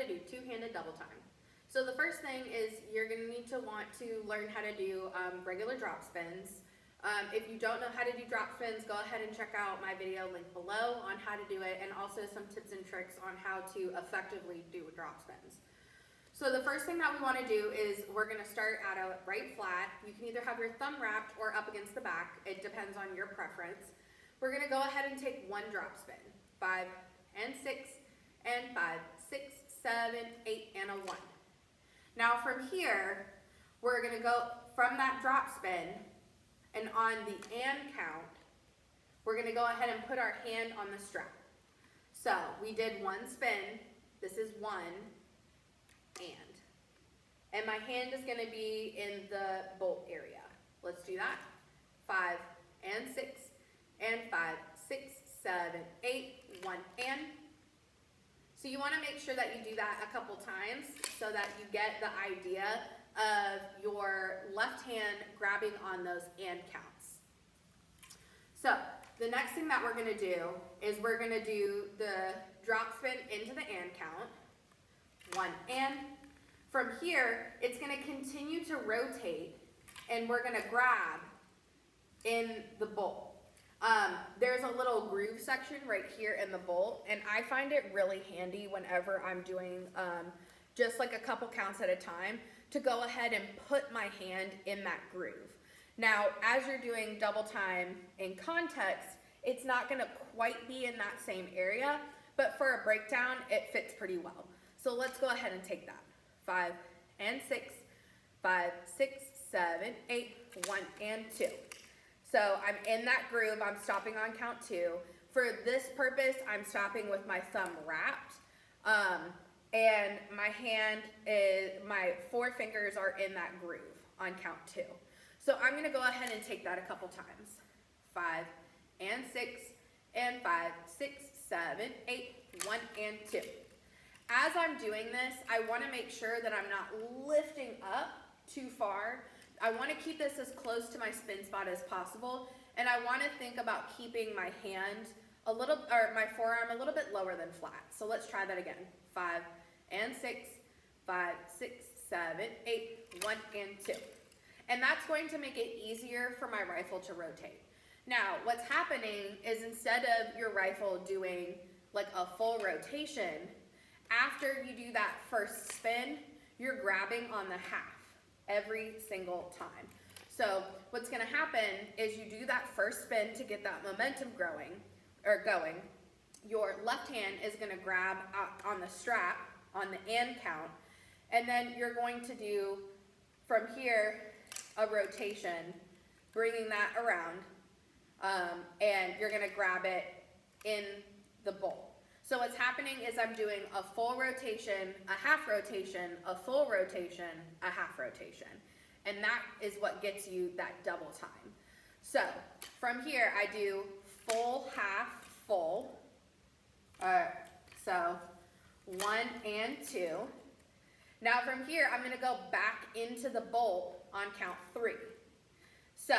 gonna do two-handed double time. So the first thing is you're gonna need to want to learn how to do regular drop spins. If you don't know how to do drop spins, go ahead and check out my video link below on how to do it, and also some tips and tricks on how to effectively do drop spins. So the first thing that we want to do is we're going to start at a right flat. You can either have your thumb wrapped or up against the back. It depends on your preference. We're going to go ahead and take one drop spin. 5 and 6 and 5, 6, 7, 8, and a 1. Now from here, we're going to go from that drop spin, and on the and count, we're going to go ahead and put our hand on the strap. So we did one spin. This is 1. And my hand is going to be in the bolt area. Let's do that. 5 and 6 and 5, 6, 7, 8, 1 and. So you want to make sure that you do that a couple times so that you get the idea of your left hand grabbing on those and counts. So the next thing that we're going to do is we're going to do the drop spin into the and count. 1 and. From here, it's going to continue to rotate, and we're going to grab in the bolt. There's a little groove section right here in the bolt, and I find it really handy whenever I'm doing just like a couple counts at a time to go ahead and put my hand in that groove. Now, as you're doing double time in context, it's not going to quite be in that same area, but for a breakdown, it fits pretty well. So let's go ahead and take that. 5 and 6, 5, 6, 7, 8, 1 and 2. So I'm in that groove. I'm stopping on count 2. For this purpose, I'm stopping with my thumb wrapped, and my 4 fingers are in that groove on count 2. So I'm going to go ahead and take that a couple times. 5 and 6 and 5, 6, 7, 8, 1 and 2. As I'm doing this, I want to make sure that I'm not lifting up too far. I want to keep this as close to my spin spot as possible, and I want to think about keeping my hand my forearm a little bit lower than flat. So let's try that again. 5 and 6, 5, 6, 7, 8, 1 and 2. And that's going to make it easier for my rifle to rotate. Now, what's happening is instead of your rifle doing like a full rotation, after you do that first spin, you're grabbing on the half every single time. So what's going to happen is you do that first spin to get that momentum going. Your left hand is going to grab on the strap on the and count, and then you're going to do from here a rotation, bringing that around, and you're going to grab it in the bolt. So what's happening is I'm doing a full rotation, a half rotation, a full rotation, a half rotation. And that is what gets you that double time. So from here, I do full, half, full. So 1 and 2. Now from here, I'm going to go back into the bolt on count 3. So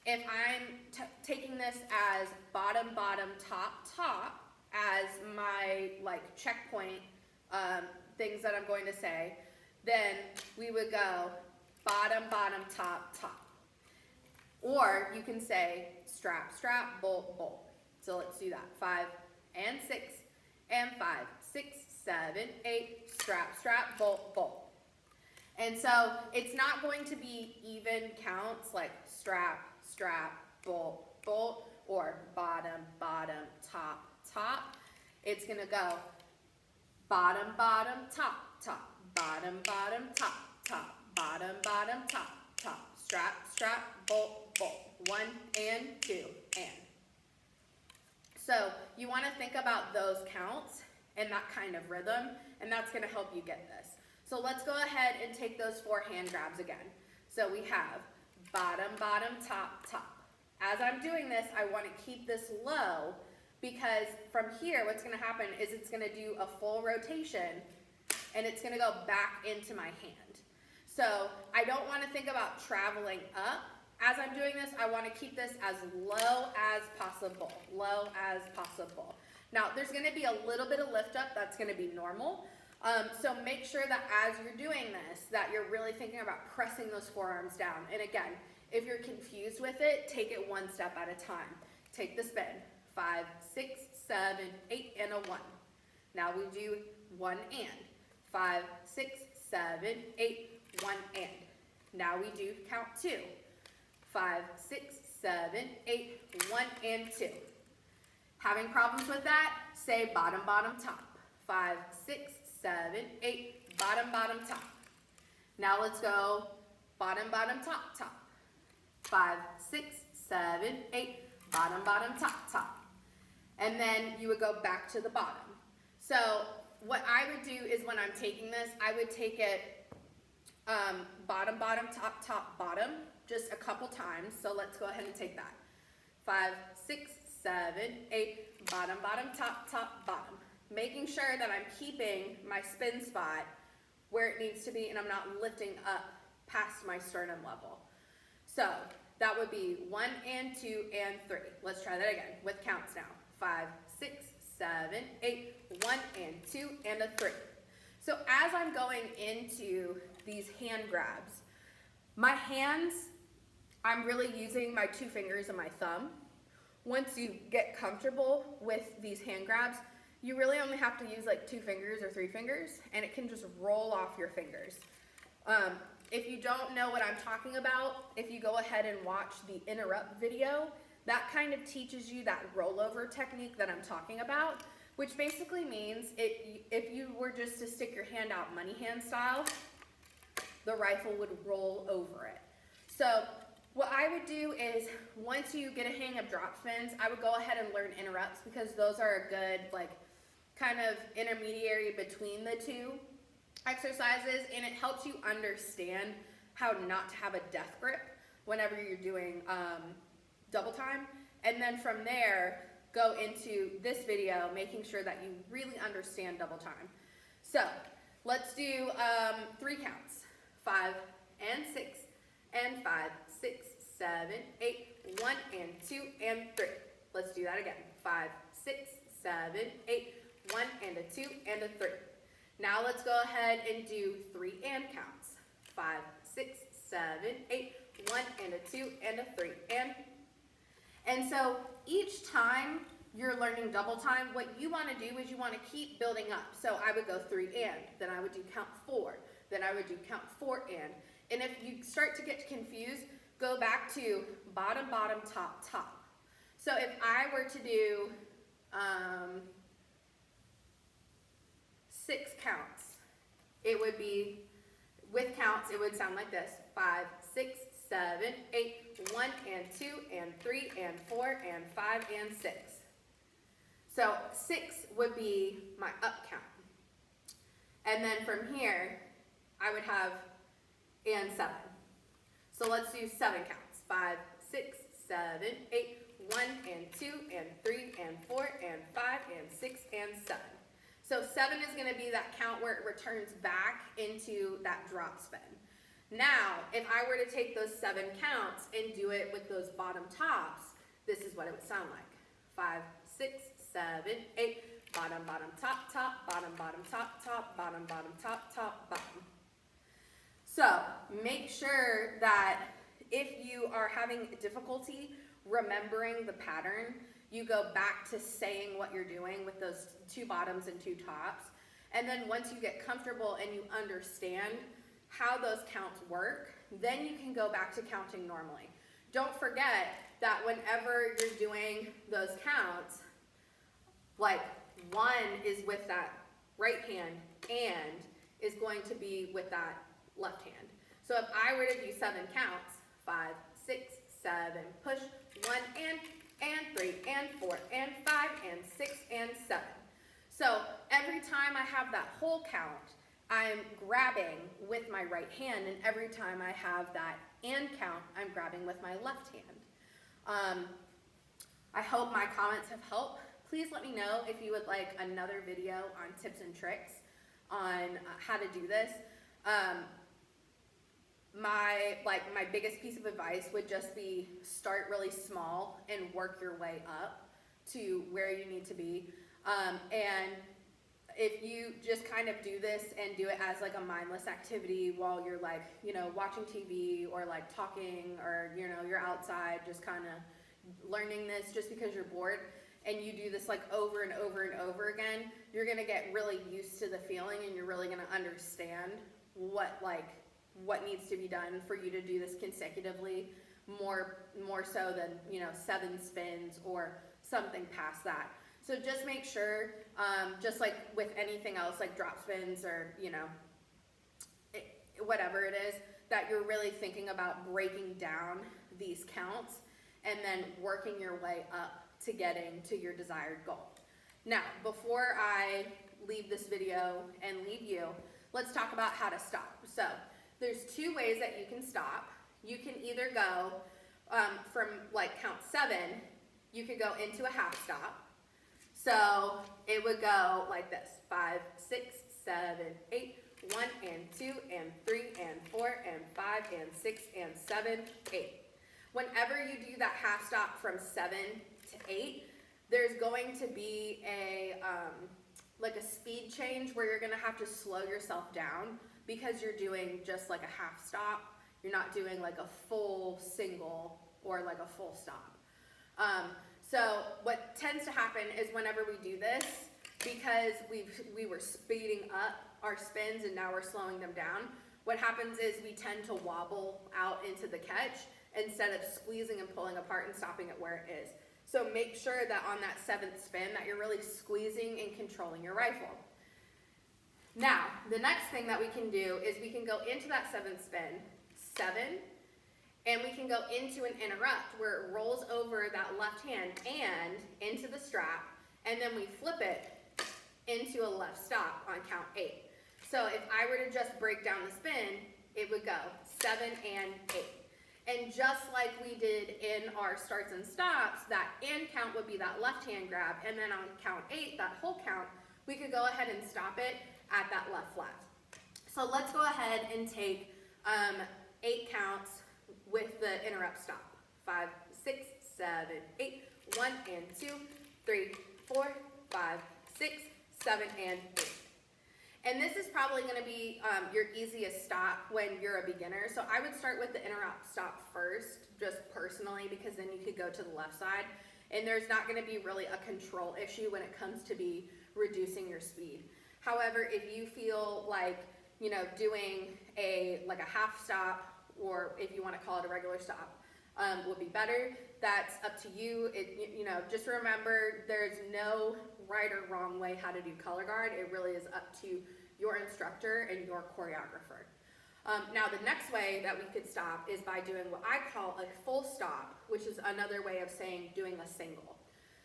if I'm taking this as bottom, bottom, top, top, as my like checkpoint things that I'm going to say, then we would go bottom, bottom, top, top. Or you can say strap, strap, bolt, bolt. So let's do that. 5 and 6 and 5, 6, 7, 8, strap, strap, bolt, bolt. And so it's not going to be even counts like strap, strap, bolt, bolt, or bottom, bottom, top, top. It's going to go bottom, bottom, top, top, bottom, bottom, top, top, bottom, bottom, top, top, strap, strap, bolt, bolt, 1 and 2 and. So you want to think about those counts and that kind of rhythm, and that's going to help you get this. So let's go ahead and take those 4 hand grabs again. So we have bottom, bottom, top, top. As I'm doing this, I want to keep this low, because from here, what's going to happen is it's going to do a full rotation, and it's going to go back into my hand. So I don't want to think about traveling up. As I'm doing this, I want to keep this as low as possible, low as possible. Now, there's going to be a little bit of lift up. That's going to be normal. So make sure that as you're doing this, that you're really thinking about pressing those forearms down. And again, if you're confused with it, take it one step at a time. Take the spin. 5, 6, 7, 8, and a 1. Now we do 1 and. 5, 6, 7, 8, 1 and. Now we do count 2. 5, 6, 7, 8, 1 and 2. Having problems with that? Say bottom, bottom, top. 5, 6, 7, 8, bottom, bottom, top. Now let's go bottom, bottom, top, top. 5, 6, 7, 8, bottom, bottom, top, top. And then you would go back to the bottom. So what I would do is when I'm taking this, I would take it bottom, bottom, top, top, bottom, just a couple times. So let's go ahead and take that. 5, 6, 7, 8, bottom, bottom, top, top, bottom. Making sure that I'm keeping my spin spot where it needs to be and I'm not lifting up past my sternum level. So that would be 1 and 2 and 3. Let's try that again with counts now. 5, 6, 7, 8, 1 and 2 and a 3. So as I'm going into these hand grabs, my hands, I'm really using my 2 fingers and my thumb. Once you get comfortable with these hand grabs, you really only have to use like 2 fingers or 3 fingers, and it can just roll off your fingers. If you don't know what I'm talking about, if you go ahead and watch the interrupt video, that kind of teaches you that rollover technique that I'm talking about, which basically means if you were just to stick your hand out money hand style, the rifle would roll over it. So what I would do is once you get a hang of drop spins, I would go ahead and learn interrupts because those are a good like kind of intermediary between the 2 exercises, and it helps you understand how not to have a death grip whenever you're doing double time. And then from there, go into this video, making sure that you really understand double time. So let's do 3 counts. 5 and 6 and 5, 6, 7, 8, 1 and 2 and 3. Let's do that again. 5, 6, 7, 8, 1 and a 2 and a 3. Now let's go ahead and do 3 and counts. 5, 6, 7, 8, 1 and a 2 and a 3 and. And so each time you're learning double time, what you want to do is you want to keep building up. So I would go 3 and, then I would do count 4, then I would do count 4 and. And if you start to get confused, go back to bottom, bottom, top, top. So if I were to do 6 counts, it would be, with counts, it would sound like this. 5, 6, 7, 8, 1 and 2 and 3 and 4 and 5 and 6. So 6 would be my up count. And then from here, I would have and 7. So let's do 7 counts. 5, 6, 7, 8, 1 and 2 and 3 and 4 and 5 and 6 and 7. So 7 is going to be that count where it returns back into that drop spin. Now, if I were to take those 7 counts and do it with those bottom tops, this is what it would sound like. 5, 6, 7, 8, bottom, bottom, top, top, bottom, bottom, top, top, bottom, bottom, top, top, bottom. So make sure that if you are having difficulty remembering the pattern, you go back to saying what you're doing with those 2 bottoms and 2 tops. And then once you get comfortable and you understand how those counts work, then you can go back to counting normally. Don't forget that whenever you're doing those counts, like 1 is with that right hand and is going to be with that left hand. So if I were to do 7 counts, 5, 6, 7, push, 1 and 3 and 4 and 5 and 6 and 7. So every time I have that whole count, I'm grabbing with my right hand, and every time I have that and count, I'm grabbing with my left hand. I hope my comments have helped. Please let me know if you would like another video on tips and tricks on how to do this. My biggest piece of advice would just be start really small and work your way up to where you need to be. And if you just kind of do this and do it as like a mindless activity while you're like, watching TV or like talking, or, you're outside just kind of learning this just because you're bored, and you do this like over and over and over again, you're going to get really used to the feeling, and you're really going to understand what needs to be done for you to do this consecutively, more so than 7 spins or something past that. So just make sure, just like with anything else, like drop spins or whatever it is, that you're really thinking about breaking down these counts and then working your way up to getting to your desired goal. Now, before I leave this video and leave you, let's talk about how to stop. So there's 2 ways that you can stop. You can either go from like count 7, you could go into a half stop. So it would go like this: 5, 6, 7, 8, 1 and 2 and 3 and 4 and 5 and 6 and 7, 8. Whenever you do that half stop from 7 to 8, there's going to be a like a speed change where you're going to have to slow yourself down, because you're doing just like a half stop. You're not doing like a full single or like a full stop. So what tends to happen is whenever we do this, because we were speeding up our spins and now we're slowing them down, what happens is we tend to wobble out into the catch instead of squeezing and pulling apart and stopping it where it is. So make sure that on that 7th spin that you're really squeezing and controlling your rifle. Now, the next thing that we can do is we can go into that 7th spin, 7, and we can go into an interrupt where it rolls over that left hand and into the strap, and then we flip it into a left stop on count 8. So if I were to just break down the spin, it would go 7 and 8. And just like we did in our starts and stops, that and count would be that left hand grab, and then on count 8, that whole count, we could go ahead and stop it at that left flat. So let's go ahead and take 8 counts with the interrupt stop. 5, 6, 7, 8, 1 and 2, 3, 4, 5, 6, 7, and 8. And this is probably going to be your easiest stop when you're a beginner. So I would start with the interrupt stop first, just personally, because then you could go to the left side. And there's not going to be really a control issue when it comes to be reducing your speed. However, if you feel like, doing a half stop, or if you want to call it a regular stop, would be better, that's up to you. Just remember, there's no right or wrong way how to do color guard. It really is up to your instructor and your choreographer. Now, the next way that we could stop is by doing what I call a full stop, which is another way of saying doing a single.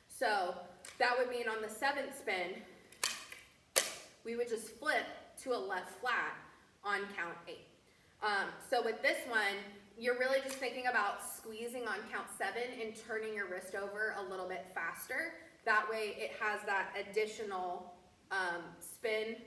So that would mean on the 7th spin, we would just flip to a left flat on count 8. So with this one, you're really just thinking about squeezing on count 7 and turning your wrist over a little bit faster. That way it has that additional spin,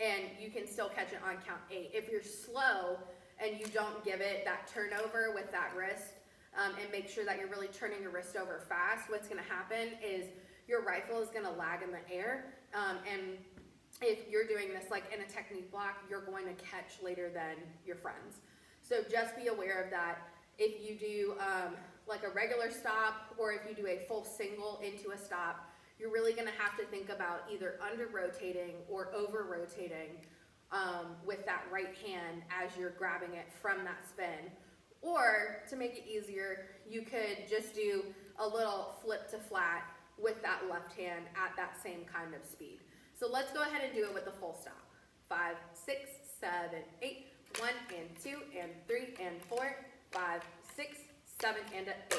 and you can still catch it on count 8. If you're slow and you don't give it that turnover with that wrist, and make sure that you're really turning your wrist over fast, what's going to happen is your rifle is going to lag in the air, and if you're doing this like in a technique block, you're going to catch later than your friends. So just be aware of that. If you do like a regular stop, or if you do a full single into a stop, you're really going to have to think about either under rotating or over rotating with that right hand as you're grabbing it from that spin. Or to make it easier, you could just do a little flip to flat with that left hand at that same kind of speed. So let's go ahead and do it with the full stop. 5, 6, 7, 8, 1 and 2 and 3 and 4, 5, 6, 7, and 8.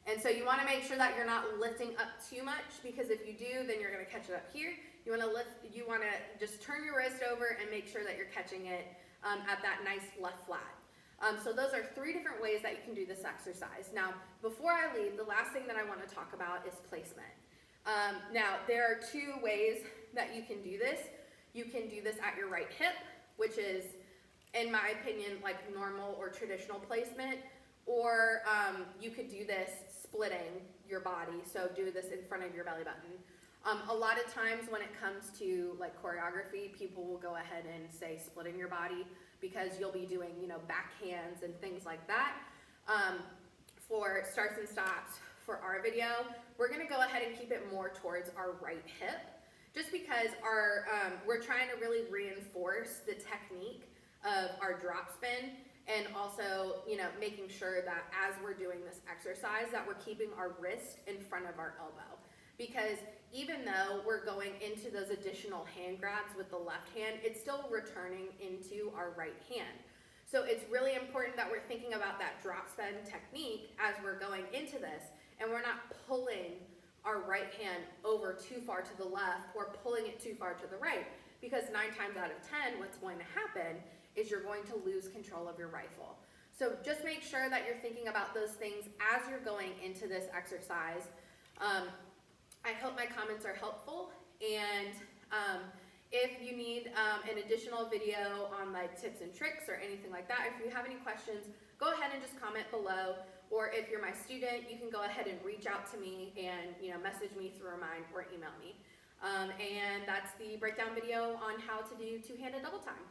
And so you want to make sure that you're not lifting up too much, because if you do, then you're going to catch it up here. You want to just turn your wrist over and make sure that you're catching it at that nice left flat. So those are 3 different ways that you can do this exercise. Now, before I leave, the last thing that I want to talk about is placement. Now, there are 2 ways that you can do this. You can do this at your right hip, which is, in my opinion, like normal or traditional placement, or you could do this splitting your body, so do this in front of your belly button. A lot of times when it comes to like choreography, people will go ahead and say splitting your body because you'll be doing, you know, backhands and things like that. For starts and stops for our video, we're gonna go ahead and keep it more towards our right hip, just because we're trying to really reinforce the technique of our drop spin, and also, you know, making sure that as we're doing this exercise that we're keeping our wrist in front of our elbow. Because even though we're going into those additional hand grabs with the left hand, it's still returning into our right hand. So it's really important that we're thinking about that drop spin technique as we're going into this, and we're not pulling our right hand over too far to the left or pulling it too far to the right, because 9 times out of 10, what's going to happen is you're going to lose control of your rifle. So just make sure that you're thinking about those things as you're going into this exercise. I hope my comments are helpful, and if you need an additional video on like tips and tricks or anything like that, if you have any questions, go ahead and just comment below, or if you're my student, you can go ahead and reach out to me and, you know, message me through Remind or email me. And that's the breakdown video on how to do two-handed double time.